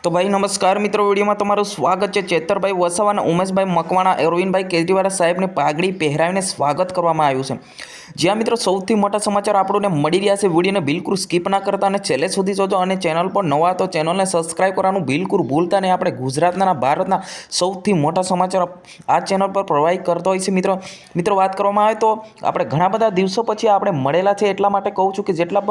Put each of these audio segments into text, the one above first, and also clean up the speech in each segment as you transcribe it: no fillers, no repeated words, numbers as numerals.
तो भाई नमस्कार मित्रों, वीडियो में तमारुं स्वागत है। चेतरभाई वसावा और उमेशभाई मकवाणा अरविंदभाई केजरीवाल साहेब ने पागड़ी पहेरावीने स्वागत करवामां आव्युं छे। ज्यां मित्रों सौथी मोटा समाचार आपणे मळी रह्या छे। विडियोने बिल्कुल स्कीप ना करता अने छेल्ले सुधी जोजो अने चेनल पर नवा तो चेनलने सब्सक्राइब करवानुं बिल्कुल भूलता नहीं। आपणे गुजरातना भारतना सौथी मोटा समाचार आ चेनल पर प्रोवाइड करतो होय छे। मित्रों बात करवामां आवे तो आपणे घणा बधा दिवसों पछी आपणे मळेला छे, एटला माटे कहूं छुं के जेटला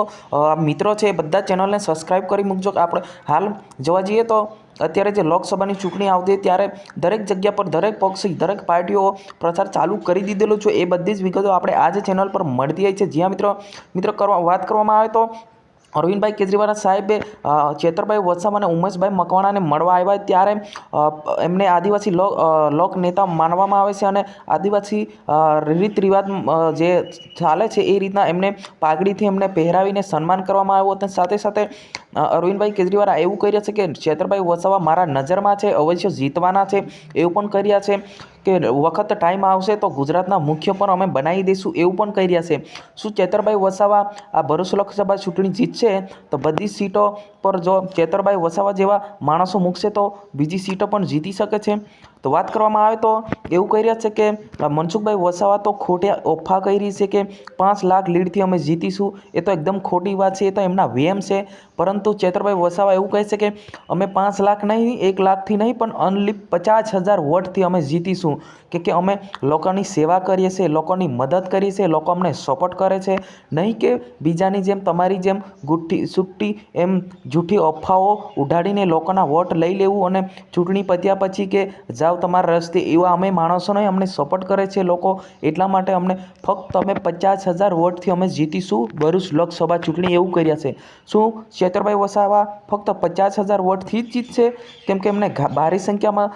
मित्रों छे बधा चेनलने सब्सक्राइब करी मूकजो। आपणे हाल जोवा जईए तो अत्यारे जे लोकसभानी चूंटणी आवती त्यारे दरेक जग्या पर दरेक पक्ष दरेक पार्टीओ प्रचार चालू करी दीधेलो छे। ए बधी ज विगतो आपणे आज चेनल पर मळती होय छे। ज्यां मित्रों वात करवामां आवे तो अरविंदभाई केजरीवाल साहेबे चेतरभाई वसावा और उमेशभाई मकवाणा ने मळवा आव्या त्यारे एमने आदिवासी लोक नेता मानवामां आवे छे अने आदिवासी रीत रिवाज जे चाले छे ए रीतना एमने पागड़ीथी एमने पहेरावीने सन्मान करवामां आव्युं हतुं। साथे साथे अरविंदभाई केजरीवाल एवुं कही रह्या छे के चेतरभाई वसावा मारा नजरमां छे, अवश्य जीतवाना छे एवुं पण कही रह्या छे के वखत टाइम आवशे तो गुजरातना मुख्य पण अमे बनावी दईशुं एवुं पण कही रह्या छे। शुं चेतरभाई वसावा आ भरूच लोकसभा चूंटणी जीतशे तो बधी सीटों पर जो चेतरभाई वसावा जेवा माणसों मूकशे तो बीजी सीटों पण जीती शके छे। तो बात करवामां आवे तो एवुं कही रह्या छे के मनसुखभाई वसावा तो खोटी अफवा कही रही छे के 5 लाख लीडथी अमे जीतीशुं। ए तो एकदम खोटी वात छे, ए तो एमना वेम छे। परंतु चेतरभाई वसावा एवुं कहे छे के अमे 5 लाख नहीं, 1 लाखथी नहीं पण ओनली 50,000 वोटथी अमे जीतीशुं के अमे लोकोनी सेवा करीए छे, लोकोनी मदद करीए छे, लोको अमने सपोर्ट करे छे, नहीं के बीजानी जेम तमारी जेम गुट्टी सुट्टी एम जूठी अफवाओ उडाड़ीने लोकोना वोट लई लेवुं अने चूंटणी पत्या पछी के जाओ तमारा रस्ते एवा अमे माणसो नहीं अमने सपोर्ट करे छे लोको, एटला माटे अमने फक्त अमे 50,000 वोटथी अमे जीतीशुं भरूच लोकसभा चूंटणी एवुं कर्या छे। शुं चेतरभाई वसावा फक्त 50,000 वोटथी ज जीतशे? केम के एमने भारी संख्यामां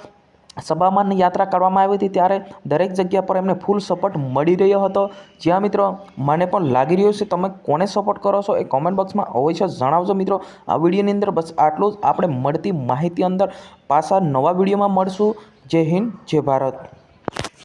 सभामां यात्रा करवामां आवी हती त्यारे दरेक जग्या पर एमने फूल सपोर्ट मळी रह्यो हतो। ज्यां मित्रों मने पण लागी रह्युं छे तमे कोने सपोर्ट करो छो ए कमेंट बॉक्समां अवश्य जणावजो। मित्रों आ विडियोनी अंदर बस आटલું જ। આપણે મળતી માહિતી અંદર પાછા નવા વિડીયોમાં મળશું। जय हिंद, जय भारत।